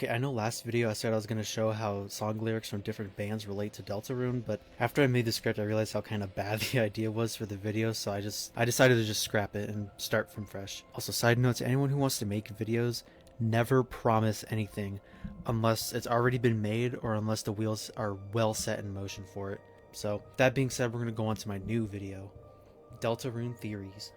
Okay, I know last video I said I was going to show how song lyrics from different bands relate to Deltarune, but after I made the script I realized how kind of bad the idea was for the video, so I decided to just scrap it and start from fresh. Also, side note to anyone who wants to make videos, never promise anything unless it's already been made or unless the wheels are well set in motion for it. So, that being said, we're going to go on to my new video, Deltarune Theories.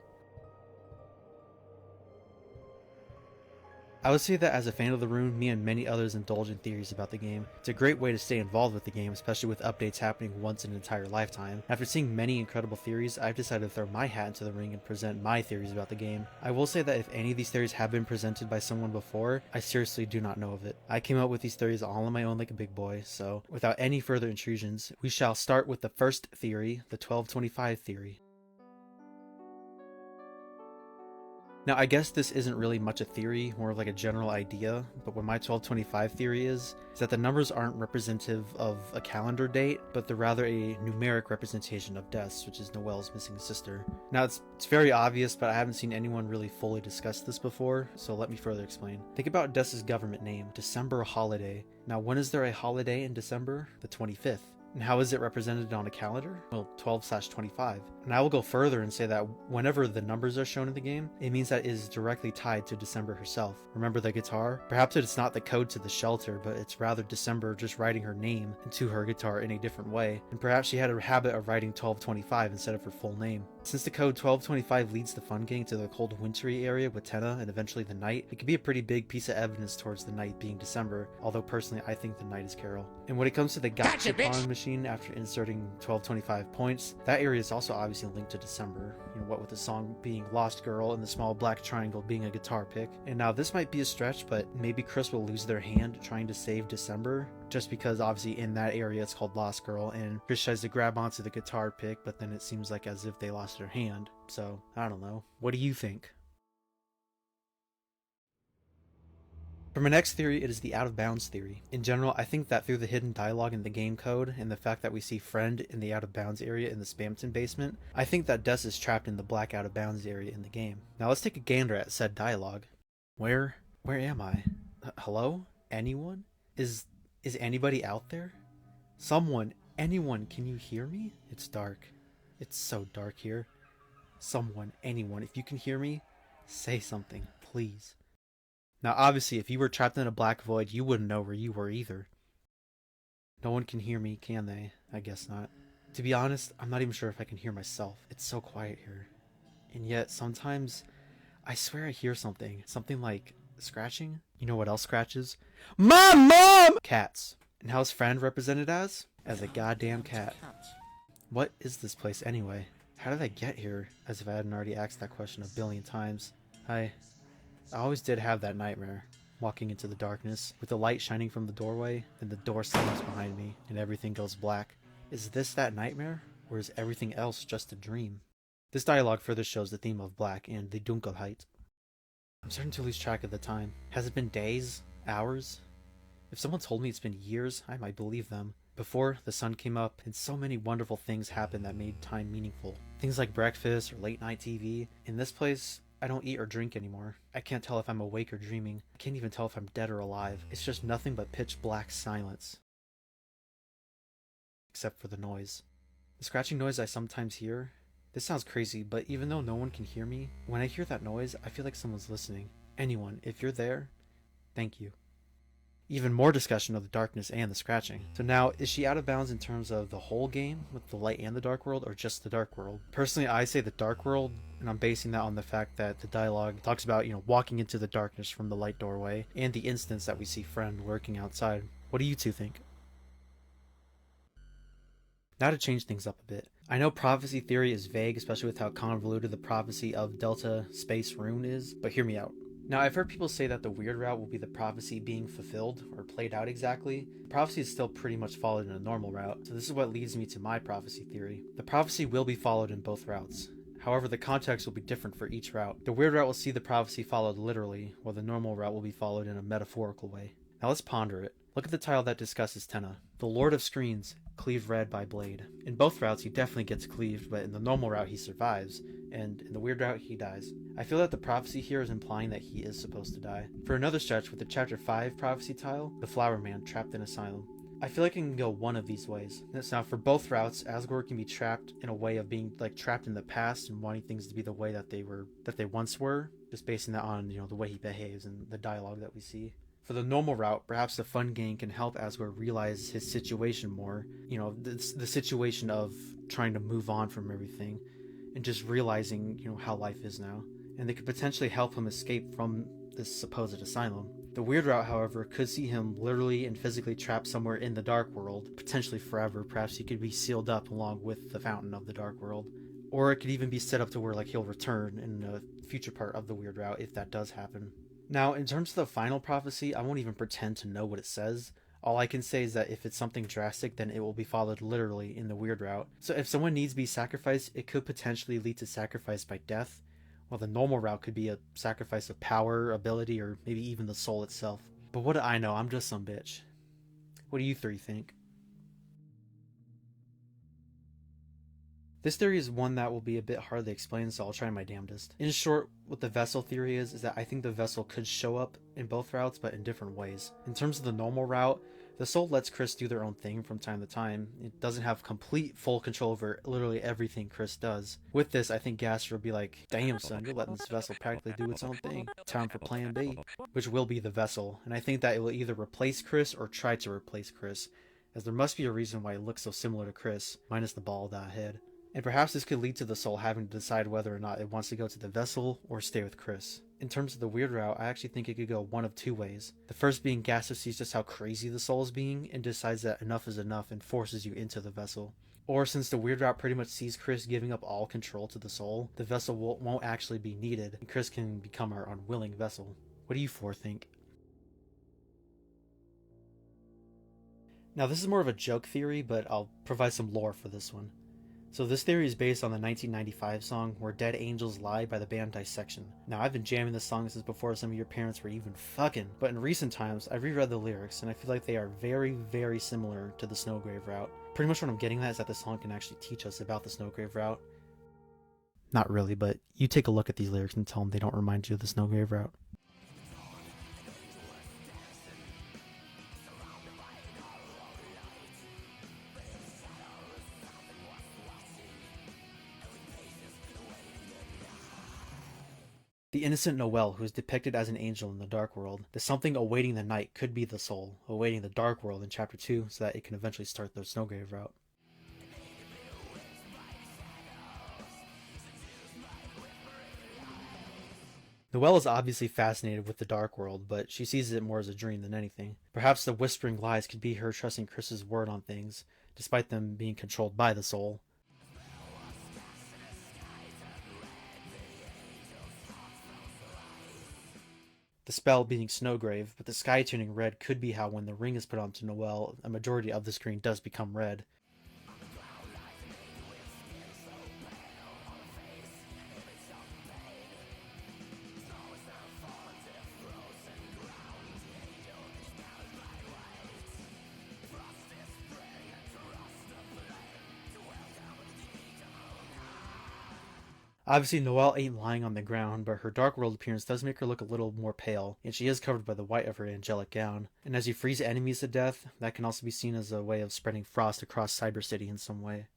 I would say that as a fan of the rune, me and many others indulge in theories about the game. It's a great way to stay involved with the game, especially with updates happening once in an entire lifetime. After seeing many incredible theories, I've decided to throw my hat into the ring and present my theories about the game. I will say that if any of these theories have been presented by someone before, I seriously do not know of it. I came up with these theories all on my own like a big boy, so without any further intrusions, we shall start with the first theory, the 1225 theory. Now, I guess this isn't really much a theory, more of like a general idea, but what my 1225 theory is that the numbers aren't representative of a calendar date, but they're rather a numeric representation of deaths, which is Noelle's missing sister. Now, it's very obvious, but I haven't seen anyone really fully discuss this before, so let me further explain. Think about Dessa's government name, December Holiday. Now, when is there a holiday in December? The 25th. And how is it represented on a calendar? Well, 12/25. And I will go further and say that whenever the numbers are shown in the game, it means that it is directly tied to December herself. Remember the guitar? Perhaps it's not the code to the shelter, but it's rather December just writing her name into her guitar in a different way. And perhaps she had a habit of writing 1225 instead of her full name. Since the code 1225 leads the Fun Gang to the cold wintry area with Tenna and eventually the night, it could be a pretty big piece of evidence towards the night being December, although personally I think the night is Carol. And when it comes to the gotcha pawn machine after inserting 1225 points, that area is also obviously linked to December. You know, what with the song being Lost Girl and the small black triangle being a guitar pick. And now this might be a stretch, but maybe Chris will lose their hand trying to save December, just because obviously in that area it's called Lost Girl, and Chris tries to grab onto the guitar pick, but then it seems like as if they lost their hand. So, I don't know. What do you think? For my next theory, it is the out-of-bounds theory. In general, I think that through the hidden dialogue in the game code, and the fact that we see Friend in the out-of-bounds area in the Spamton basement, I think that Des is trapped in the black out-of-bounds area in the game. Now let's take a gander at said dialogue. Where am I? Hello? Anyone? Is anybody out there? Someone, anyone, can you hear me? It's dark. It's so dark here. Someone, anyone, if you can hear me, say something, please. Now obviously, if you were trapped in a black void, you wouldn't know where you were either. No one can hear me, can they? I guess not. To be honest, I'm not even sure if I can hear myself. It's so quiet here. And yet, sometimes, I swear I hear something. Something like scratching? You know what else scratches? Mom! Mom! Cats. And how's Friend represented as? As a goddamn cat. What is this place anyway? How did I get here? As if I hadn't already asked that question a billion times. I always did have that nightmare. Walking into the darkness, with the light shining from the doorway, and the door slams behind me, and everything goes black. Is this that nightmare? Or is everything else just a dream? This dialogue further shows the theme of black and the Dunkelheit. I'm starting to lose track of the time. Has it been days? Hours? If someone told me it's been years, I might believe them. Before, the sun came up, and so many wonderful things happened that made time meaningful. Things like breakfast or late night TV. In this place, I don't eat or drink anymore. I can't tell if I'm awake or dreaming. I can't even tell if I'm dead or alive. It's just nothing but pitch black silence. Except for the noise. The scratching noise I sometimes hear. This sounds crazy, but even though no one can hear me, when I hear that noise, I feel like someone's listening. Anyone, if you're there, thank you. Even more discussion of the darkness and the scratching. So now, is she out of bounds in terms of the whole game, with the light and the dark world, or just the dark world? Personally, I say the dark world, and I'm basing that on the fact that the dialogue talks about, walking into the darkness from the light doorway, and the instance that we see Friend lurking outside. What do you two think? Now to change things up a bit. I know prophecy theory is vague, especially with how convoluted the prophecy of Delta Space Rune is, but hear me out. Now, I've heard people say that the weird route will be the prophecy being fulfilled, or played out exactly. The prophecy is still pretty much followed in a normal route, so this is what leads me to my prophecy theory. The prophecy will be followed in both routes. However, the context will be different for each route. The weird route will see the prophecy followed literally, while the normal route will be followed in a metaphorical way. Now let's ponder it. Look at the tile that discusses Tenna. The Lord of Screens, cleaved red by blade. In both routes he definitely gets cleaved, but in the normal route he survives, and in the weird route he dies. I feel that the prophecy here is implying that he is supposed to die. For another stretch with the chapter 5 prophecy tile, the Flower Man trapped in Asylum. I feel like it can go one of these ways. Now, for both routes, Asgore can be trapped in a way of being like trapped in the past and wanting things to be the way that they once were, just basing that on, the way he behaves and the dialogue that we see. For the normal route, perhaps the fun game can help Asgore realize his situation more. The situation of trying to move on from everything and just realizing, how life is now. And they could potentially help him escape from this supposed asylum. The weird route, however, could see him literally and physically trapped somewhere in the Dark World, potentially forever. Perhaps he could be sealed up along with the Fountain of the Dark World. Or it could even be set up to where he'll return in a future part of the weird route if that does happen. Now, in terms of the final prophecy, I won't even pretend to know what it says. All I can say is that if it's something drastic, then it will be followed literally in the weird route. So if someone needs to be sacrificed, it could potentially lead to sacrifice by death, while the normal route could be a sacrifice of power, ability, or maybe even the soul itself. But what do I know? I'm just some bitch. What do you three think? This theory is one that will be a bit hard to explain, so I'll try my damnedest. In short, what the vessel theory is that I think the vessel could show up in both routes, but in different ways. In terms of the normal route, the soul lets Chris do their own thing from time to time. It doesn't have complete full control over literally everything Chris does. With this, I think Gaster will be like, damn son, you're letting this vessel practically do its own thing. Time for plan B, which will be the vessel. And I think that it will either replace Chris or try to replace Chris, as there must be a reason why it looks so similar to Chris, minus the bald head. And perhaps this could lead to the soul having to decide whether or not it wants to go to the vessel or stay with Chris. In terms of the weird route, I actually think it could go one of two ways. The first being Gaster sees just how crazy the soul is being and decides that enough is enough and forces you into the vessel. Or since the weird route pretty much sees Chris giving up all control to the soul, the vessel won't actually be needed and Chris can become our unwilling vessel. What do you four think? Now this is more of a joke theory, but I'll provide some lore for this one. So this theory is based on the 1995 song Where Dead Angels Lie by the band Dissection. Now I've been jamming this song since before some of your parents were even fucking, but in recent times I've reread the lyrics and I feel like they are very, very similar to the Snowgrave route. Pretty much what I'm getting at is that the song can actually teach us about the Snowgrave route. Not really, but you take a look at these lyrics and tell them they don't remind you of the Snowgrave route. The innocent Noelle, who is depicted as an angel in the Dark World, the something awaiting the night could be the soul, awaiting the Dark World in Chapter 2 so that it can eventually start the Snowgrave route. Noelle is obviously fascinated with the Dark World, but she sees it more as a dream than anything. Perhaps the whispering lies could be her trusting Chris's word on things, despite them being controlled by the soul. The spell being Snowgrave, but the sky turning red could be how when the ring is put onto Noelle, a majority of the screen does become red. Obviously, Noelle ain't lying on the ground, but her Dark World appearance does make her look a little more pale, and she is covered by the white of her angelic gown. And as you freeze enemies to death, that can also be seen as a way of spreading frost across Cyber City in some way.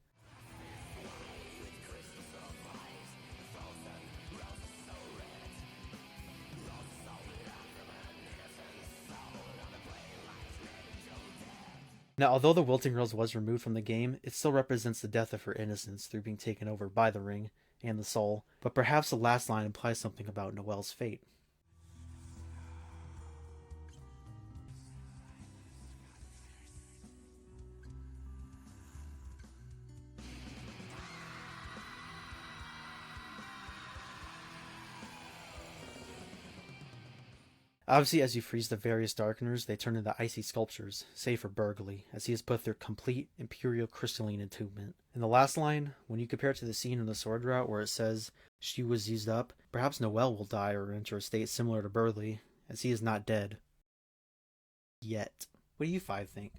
Now, although the Wilting Rose was removed from the game, it still represents the death of her innocence through being taken over by the ring and the soul, but perhaps the last line implies something about Noelle's fate. Obviously, as you freeze the various Darkeners, they turn into icy sculptures, save for Burgley, as he has put through complete Imperial Crystalline Entombment. In the last line, when you compare it to the scene in the Sword Route where it says, she was used up, perhaps Noelle will die or enter a state similar to Burgley, as he is not dead. Yet. What do you five think?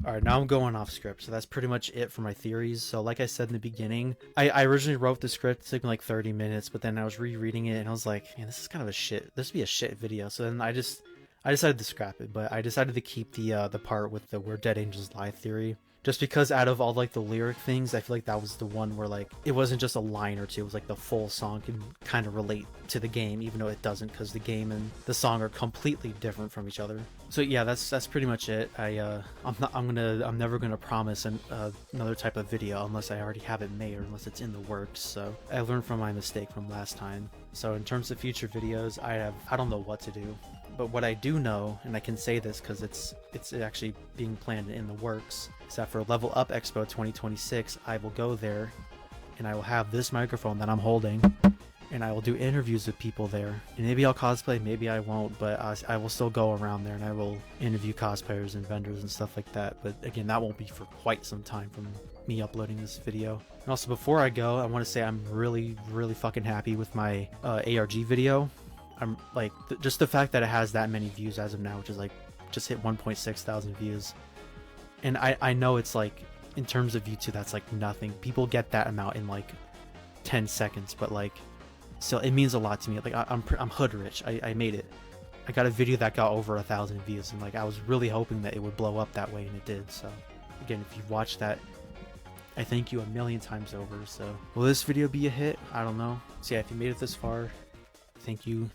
Alright, now I'm going off script, so that's pretty much it for my theories. So like I said in the beginning, I originally wrote the script, it took me like 30 minutes, but then I was rereading it and I was like, man, this is kind of a shit, this would be a shit video. So then I decided to scrap it, but I decided to keep the part with the where dead angels lie theory. Just because out of all like the lyric things, I feel like that was the one where like it wasn't just a line or two, it was like the full song can kind of relate to the game, even though it doesn't, because the game and the song are completely different from each other. So yeah, that's pretty much it. I'm never gonna promise another type of video unless I already have it made or unless it's in the works. So I learned from my mistake from last time. So in terms of future videos, I don't know what to do. But what I do know, and I can say this because it's actually being planned in the works, is that for Level Up Expo 2026, I will go there and I will have this microphone that I'm holding and I will do interviews with people there. And maybe I'll cosplay, maybe I won't, but I will still go around there and I will interview cosplayers and vendors and stuff like that. But again, that won't be for quite some time from me uploading this video. And also before I go, I want to say I'm really fucking happy with my ARG video. I'm like, just the fact that it has that many views as of now, which is like just hit 1.6 thousand views. And I know it's like, in terms of YouTube, that's like nothing. People get that amount in like 10 seconds, but like, still, it means a lot to me. Like I'm hood rich. I made it. I got a video that got over 1,000 views, and like I was really hoping that it would blow up that way, and it did. So again, if you've watched that, I thank you a million times over. So will this video be a hit? I don't know. So yeah, if you made it this far, thank you.